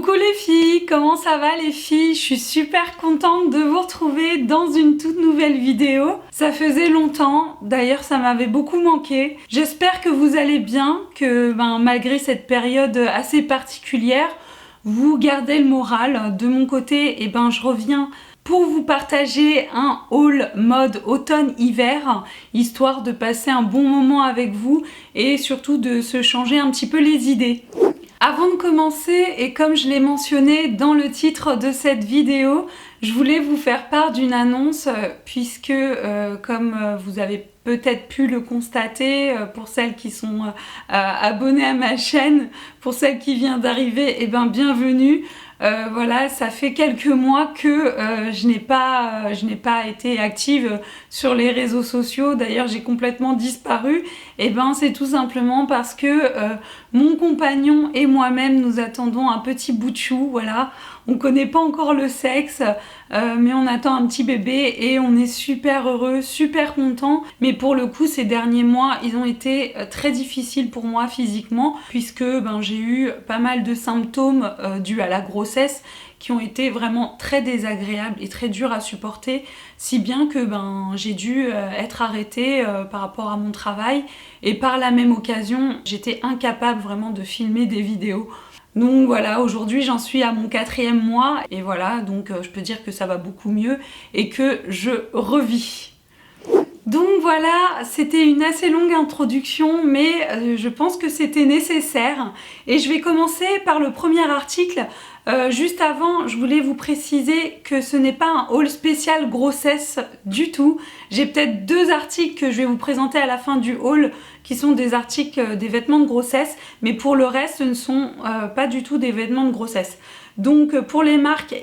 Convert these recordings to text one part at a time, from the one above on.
Coucou les filles, comment ça va les filles? Je suis super contente de vous retrouver dans une toute nouvelle vidéo. Ça faisait longtemps, d'ailleurs ça m'avait beaucoup manqué. J'espère que vous allez bien, que malgré cette période assez particulière, vous gardez le moral. De mon côté, je reviens pour vous partager un haul mode automne-hiver, histoire de passer un bon moment avec vous et surtout de se changer un petit peu les idées. Avant de commencer, et comme je l'ai mentionné dans le titre de cette vidéo, je voulais vous faire part d'une annonce puisque, comme vous avez peut-être pu le constater, pour celles qui sont abonnées à ma chaîne, pour celles qui viennent d'arriver, bienvenue. Voilà, ça fait quelques mois que je n'ai pas été active sur les réseaux sociaux. D'ailleurs, j'ai complètement disparu. C'est tout simplement parce que mon compagnon et moi-même, nous attendons un petit bout de chou. Voilà, on connaît pas encore le sexe, mais on attend un petit bébé et on est super heureux, super content. Mais pour le coup, ces derniers mois, ils ont été très difficiles pour moi physiquement, puisque j'ai eu pas mal de symptômes dus à la grossesse qui ont été vraiment très désagréables et très durs à supporter, si bien que j'ai dû être arrêtée par rapport à mon travail, et par la même occasion, j'étais incapable vraiment de filmer des vidéos. Donc voilà, aujourd'hui j'en suis à mon 4e mois et voilà, donc je peux dire que ça va beaucoup mieux et que je revis. Donc voilà, c'était une assez longue introduction, mais je pense que c'était nécessaire. Et je vais commencer par le premier article. Juste avant, je voulais vous préciser que ce n'est pas un haul spécial grossesse du tout. J'ai peut-être 2 articles que je vais vous présenter à la fin du haul qui sont des articles des vêtements de grossesse, mais pour le reste, ce ne sont pas du tout des vêtements de grossesse. Donc pour les marques,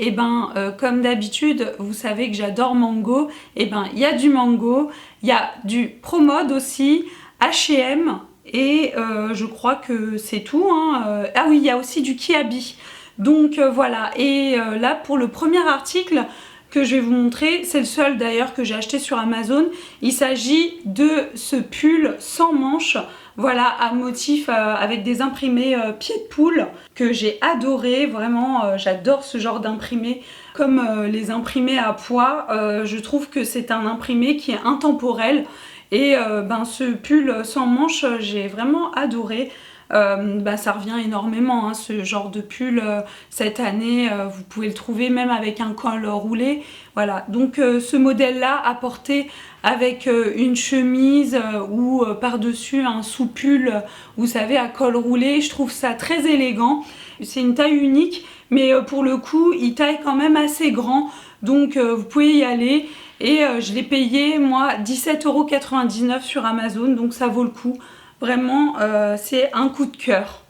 comme d'habitude, vous savez que j'adore Mango. Il y a du Mango, il y a du Promode aussi, H&M et je crois que c'est tout. Ah oui, il y a aussi du Kiabi. Donc voilà, et là pour le premier article que je vais vous montrer, c'est le seul d'ailleurs que j'ai acheté sur Amazon. Il s'agit de ce pull sans manches, voilà, à motif avec des imprimés pieds de poule que j'ai adoré. Vraiment, j'adore ce genre d'imprimé. Comme les imprimés à poids, je trouve que c'est un imprimé qui est intemporel. Et ce pull sans manches, j'ai vraiment adoré. Ça revient énormément, ce genre de pull cette année, vous pouvez le trouver même avec un col roulé. Voilà, donc ce modèle là à porter avec une chemise ou par-dessus un sous-pull, vous savez, à col roulé, je trouve ça très élégant. C'est une taille unique, mais pour le coup il taille quand même assez grand, donc vous pouvez y aller. Et je l'ai payé moi 17,99 € sur Amazon, donc ça vaut le coup. Vraiment, c'est un coup de cœur.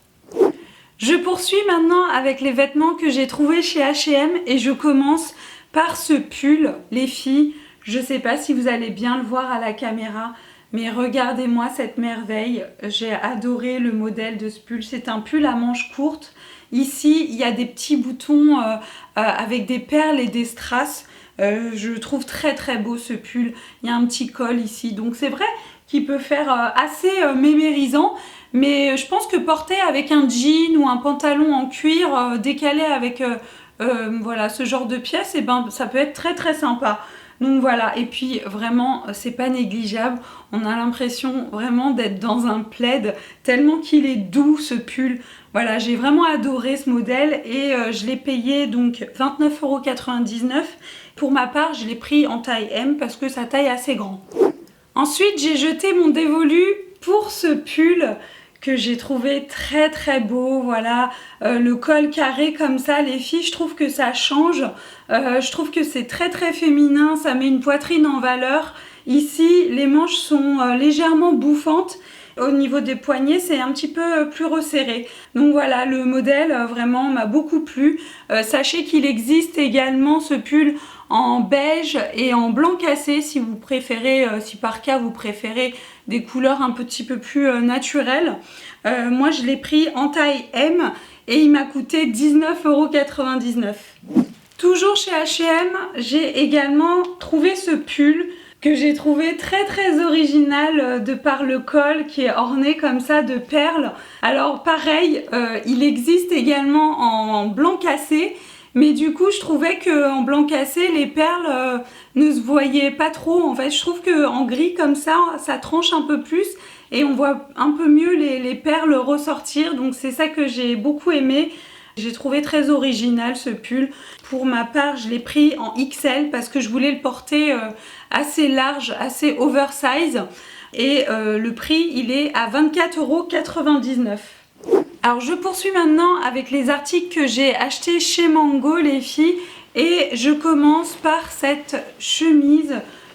Je poursuis maintenant avec les vêtements que j'ai trouvés chez H&M et je commence par ce pull, les filles. Je sais pas si vous allez bien le voir à la caméra, mais regardez-moi cette merveille. J'ai adoré le modèle de ce pull. C'est un pull à manches courtes. Ici, il y a des petits boutons avec des perles et des strass. Je trouve très très beau ce pull. Il y a un petit col ici, donc c'est vrai qui peut faire assez mémérisant, mais je pense que porter avec un jean ou un pantalon en cuir décalé avec voilà, ce genre de pièces, ça peut être très très sympa. Donc voilà, et puis vraiment c'est pas négligeable, on a l'impression vraiment d'être dans un plaid tellement qu'il est doux ce pull. Voilà, j'ai vraiment adoré ce modèle et je l'ai payé donc 29,99 €. Pour ma part, je l'ai pris en taille M parce que sa taille est assez grand. Ensuite, j'ai jeté mon dévolu pour ce pull que j'ai trouvé très très beau. Voilà, le col carré comme ça, les filles, je trouve que ça change. Je trouve que c'est très très féminin, ça met une poitrine en valeur. Ici, les manches sont légèrement bouffantes. Au niveau des poignets, c'est un petit peu plus resserré. Donc voilà, le modèle vraiment m'a beaucoup plu. Sachez qu'il existe également ce pull en beige et en blanc cassé si vous préférez, si par cas vous préférez des couleurs un petit peu plus naturelles. Moi je l'ai pris en taille M et il m'a coûté 19,99 €. Toujours chez H&M, j'ai également trouvé ce pull que j'ai trouvé très original de par le col qui est orné comme ça de perles. Alors pareil, il existe également en blanc cassé, mais du coup je trouvais qu'en blanc cassé les perles ne se voyaient pas trop. En fait je trouve qu'en gris comme ça tranche un peu plus et on voit un peu mieux les perles ressortir, donc c'est ça que j'ai beaucoup aimé. J'ai trouvé très original ce pull. Pour ma part, je l'ai pris en XL parce que je voulais le porter assez large, assez oversize. Et le prix, il est à 24,99 €. Alors je poursuis maintenant avec les articles que j'ai achetés chez Mango, les filles. Et je commence par cette chemise.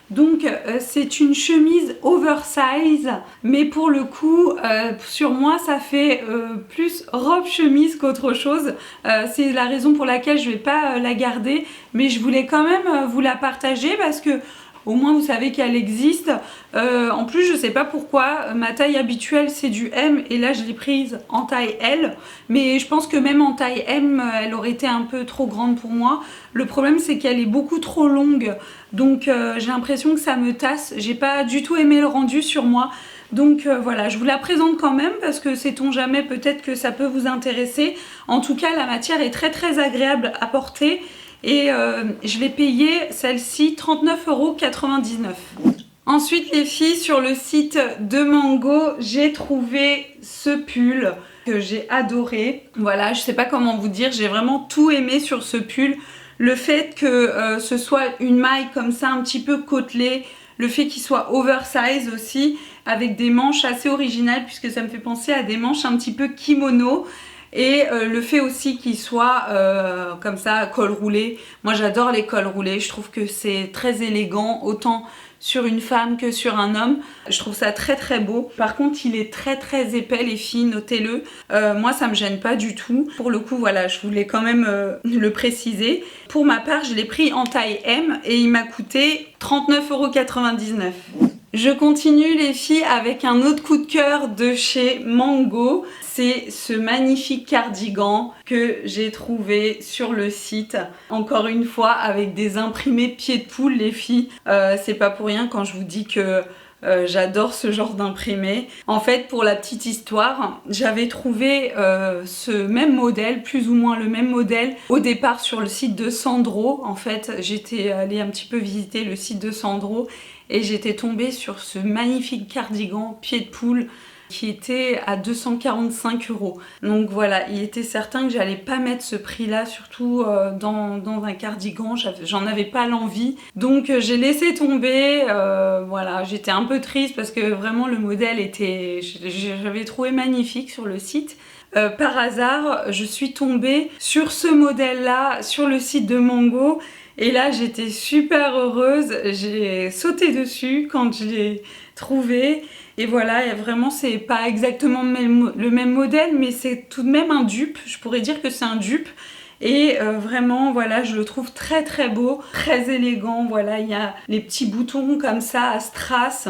Donc c'est une chemise oversize, mais pour le coup sur moi ça fait plus robe chemise qu'autre chose. C'est la raison pour laquelle je vais pas la garder, mais je voulais quand même vous la partager parce que au moins vous savez qu'elle existe. En plus je sais pas pourquoi, ma taille habituelle c'est du M et là je l'ai prise en taille L, mais je pense que même en taille M elle aurait été un peu trop grande pour moi. Le problème c'est qu'elle est beaucoup trop longue, donc j'ai l'impression que ça me tasse. J'ai pas du tout aimé le rendu sur moi. Donc voilà, je vous la présente quand même parce que sait-on jamais, peut-être que ça peut vous intéresser. En tout cas la matière est très agréable à porter. Et je l'ai payé celle-ci 39,99 €. Ensuite les filles, sur le site de Mango, j'ai trouvé ce pull que j'ai adoré. Voilà, je sais pas comment vous dire, j'ai vraiment tout aimé sur ce pull. Le fait que ce soit une maille comme ça un petit peu côtelée, le fait qu'il soit oversize aussi, avec des manches assez originales puisque ça me fait penser à des manches un petit peu kimono. Et le fait aussi qu'il soit comme ça, col roulé. Moi j'adore les cols roulés, je trouve que c'est très élégant, autant sur une femme que sur un homme. Je trouve ça très beau. Par contre il est très épais les filles, notez-le. Moi ça me gêne pas du tout. Pour le coup voilà, je voulais quand même le préciser. Pour ma part je l'ai pris en taille M et il m'a coûté 39,99 €. Je continue les filles avec un autre coup de cœur de chez Mango. C'est ce magnifique cardigan que j'ai trouvé sur le site. Encore une fois avec des imprimés pieds de poule les filles. C'est pas pour rien quand je vous dis que j'adore ce genre d'imprimé. En fait pour la petite histoire, j'avais trouvé ce même modèle, plus ou moins le même modèle au départ sur le site de Sandro. En fait j'étais allée un petit peu visiter le site de Sandro et j'étais tombée sur ce magnifique cardigan pied de poule qui était à 245 €. Donc voilà, il était certain que j'allais pas mettre ce prix là, surtout dans un cardigan, j'en avais pas l'envie. Donc j'ai laissé tomber, voilà, j'étais un peu triste parce que vraiment le modèle était, j'avais trouvé magnifique sur le site. Par hasard, je suis tombée sur ce modèle là, sur le site de Mango. Et là j'étais super heureuse, j'ai sauté dessus quand je l'ai trouvé. Et voilà, vraiment c'est pas exactement le même modèle, mais c'est tout de même un dupe, je pourrais dire que c'est un dupe. Et vraiment voilà, je le trouve très beau, très élégant. Voilà, il y a les petits boutons comme ça à strass.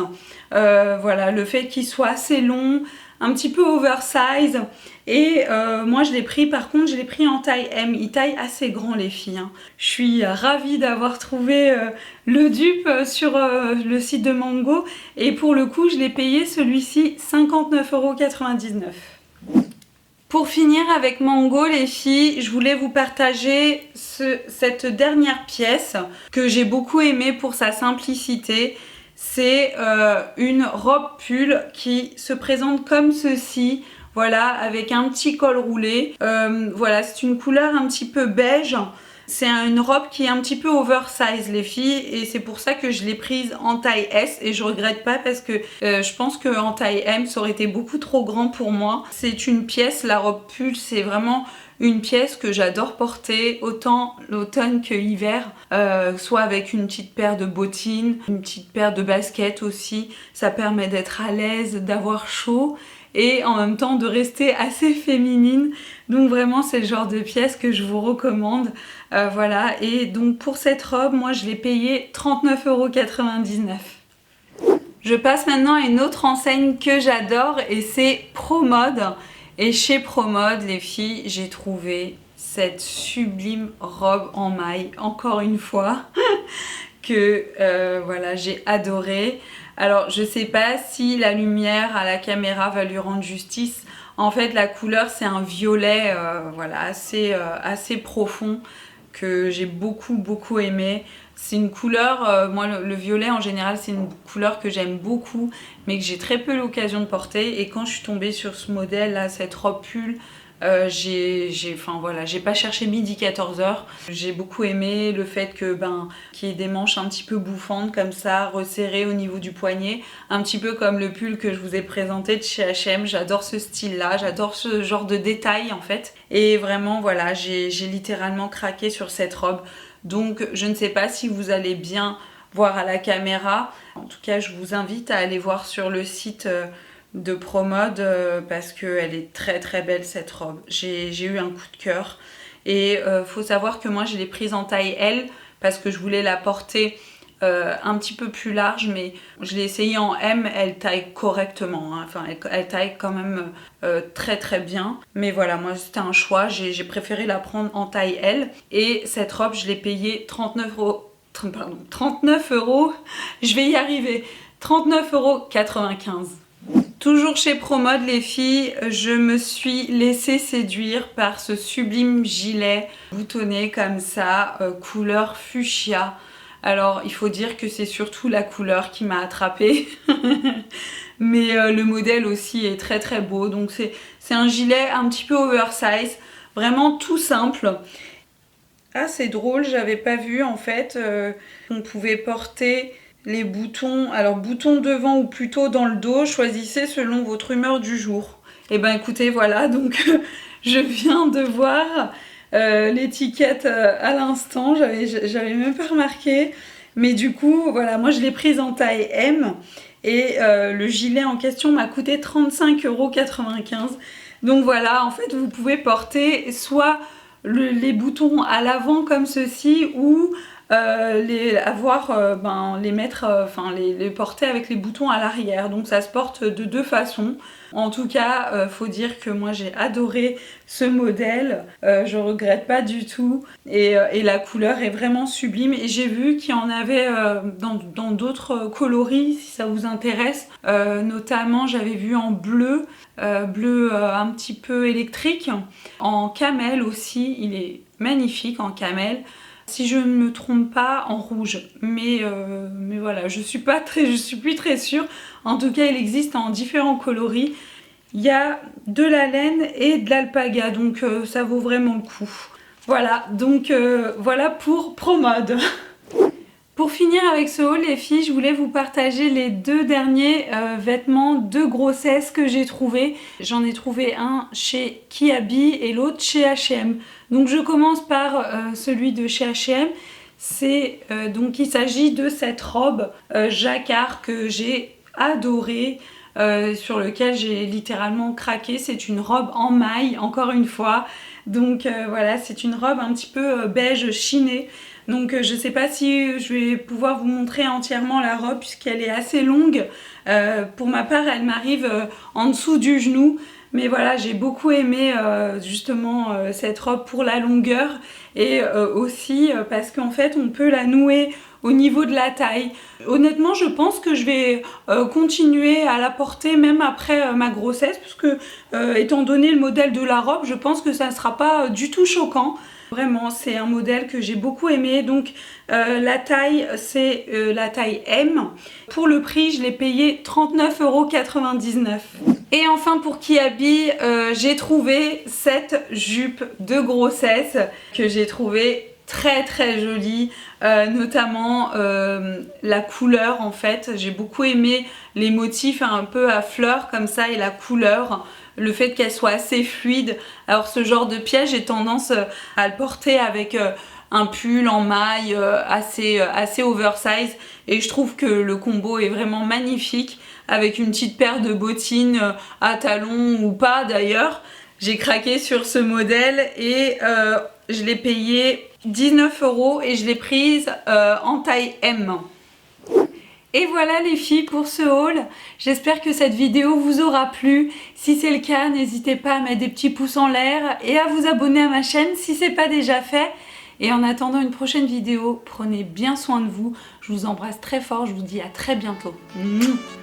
Voilà, le fait qu'il soit assez long, un petit peu oversize. Et moi je l'ai pris, par contre je l'ai pris en taille M, il taille assez grand les filles. Je suis ravie d'avoir trouvé le dupe sur le site de Mango. Et pour le coup je l'ai payé celui-ci 59,99 €. Pour finir avec Mango les filles, je voulais vous partager cette dernière pièce que j'ai beaucoup aimée pour sa simplicité. C'est une robe pull qui se présente comme ceci. Voilà, avec un petit col roulé. Voilà, c'est une couleur un petit peu beige. C'est une robe qui est un petit peu oversize les filles et c'est pour ça que je l'ai prise en taille S et je regrette pas parce que je pense qu'en taille M ça aurait été beaucoup trop grand pour moi. C'est une pièce, la robe pull, c'est vraiment une pièce que j'adore porter autant l'automne que l'hiver, soit avec une petite paire de bottines, une petite paire de baskets aussi. Ça permet d'être à l'aise, d'avoir chaud et en même temps de rester assez féminine. Donc vraiment c'est le genre de pièce que je vous recommande. Voilà, et donc pour cette robe, moi je l'ai payée 39,99 €. Je passe maintenant à une autre enseigne que j'adore et c'est Promode. Et chez Promode les filles, j'ai trouvé cette sublime robe en maille, encore une fois, que voilà, j'ai adoré. Alors je sais pas si la lumière à la caméra va lui rendre justice. En fait la couleur c'est un violet voilà, assez profond que j'ai beaucoup aimé. C'est une couleur, moi le violet en général c'est une couleur que j'aime beaucoup mais que j'ai très peu l'occasion de porter, et quand je suis tombée sur ce modèle là, cette robe pull, enfin voilà, j'ai pas cherché midi 14h. J'ai beaucoup aimé le fait que qu'il y ait des manches un petit peu bouffantes comme ça, resserrées au niveau du poignet, un petit peu comme le pull que je vous ai présenté de chez H&M. J'adore ce style là, j'adore ce genre de détail en fait, et vraiment voilà, j'ai littéralement craqué sur cette robe. Donc je ne sais pas si vous allez bien voir à la caméra, en tout cas je vous invite à aller voir sur le site de Promode parce qu'elle est très belle cette robe. J'ai eu un coup de cœur, et faut savoir que moi je l'ai prise en taille L parce que je voulais la porter un petit peu plus large, mais je l'ai essayé en M, elle taille correctement, hein. Enfin elle taille quand même très bien, mais voilà, moi c'était un choix, j'ai préféré la prendre en taille L, et cette robe je l'ai payée 39 euros, je vais y arriver, 39,95 €. Toujours chez Promode les filles, je me suis laissée séduire par ce sublime gilet boutonné comme ça, couleur fuchsia. Alors il faut dire que c'est surtout la couleur qui m'a attrapée, mais le modèle aussi est très beau. Donc c'est un gilet un petit peu oversize, vraiment tout simple. Ah c'est drôle, j'avais pas vu en fait qu'on pouvait porter les boutons, alors boutons devant ou plutôt dans le dos, choisissez selon votre humeur du jour. Et ben écoutez, voilà, donc je viens de voir l'étiquette à l'instant, j'avais même pas remarqué, mais du coup, voilà, moi je l'ai prise en taille M, et le gilet en question m'a coûté 35,95 €. Donc voilà, en fait, vous pouvez porter soit les boutons à l'avant comme ceci, ou les porter avec les boutons à l'arrière. Donc ça se porte de deux façons. En tout cas, faut dire que moi j'ai adoré ce modèle, je regrette pas du tout, et la couleur est vraiment sublime, et j'ai vu qu'il y en avait dans d'autres coloris si ça vous intéresse, notamment j'avais vu en bleu, un petit peu électrique, en camel aussi, il est magnifique en camel. Si je ne me trompe pas, en rouge, mais voilà, je suis plus très sûre. En tout cas, il existe en différents coloris. Il y a de la laine et de l'alpaga, donc ça vaut vraiment le coup. Voilà, donc voilà pour Promode. Pour finir avec ce haul les filles, je voulais vous partager les deux derniers vêtements de grossesse que j'ai trouvés. J'en ai trouvé un chez Kiabi et l'autre chez H&M. Donc je commence par celui de chez H&M. Donc il s'agit de cette robe jacquard que j'ai adorée, sur lequel j'ai littéralement craqué. C'est une robe en maille, encore une fois. Donc voilà, c'est une robe un petit peu beige chiné. Donc je sais pas si je vais pouvoir vous montrer entièrement la robe puisqu'elle est assez longue. Pour ma part, elle m'arrive en dessous du genou. Mais voilà, j'ai beaucoup aimé justement cette robe pour la longueur, et aussi parce qu'en fait on peut la nouer au niveau de la taille. Honnêtement, je pense que je vais continuer à la porter même après ma grossesse, parce que étant donné le modèle de la robe, je pense que ça ne sera pas du tout choquant. Vraiment, c'est un modèle que j'ai beaucoup aimé. Donc la taille, c'est la taille M. Pour le prix, je l'ai payé 39,99 €. Et enfin pour Kiabi, j'ai trouvé cette jupe de grossesse que j'ai trouvée très jolie, notamment la couleur en fait. J'ai beaucoup aimé les motifs un peu à fleurs comme ça, et la couleur, le fait qu'elle soit assez fluide. Alors ce genre de piège, j'ai tendance à le porter avec un pull en maille assez oversize, et je trouve que le combo est vraiment magnifique avec une petite paire de bottines à talons ou pas d'ailleurs. J'ai craqué sur ce modèle, et je l'ai payé 19 € et je l'ai prise en taille M. Et voilà les filles pour ce haul, j'espère que cette vidéo vous aura plu. Si c'est le cas, n'hésitez pas à mettre des petits pouces en l'air et à vous abonner à ma chaîne si c'est pas déjà fait. Et en attendant une prochaine vidéo, prenez bien soin de vous. Je vous embrasse très fort, je vous dis à très bientôt. Mouah.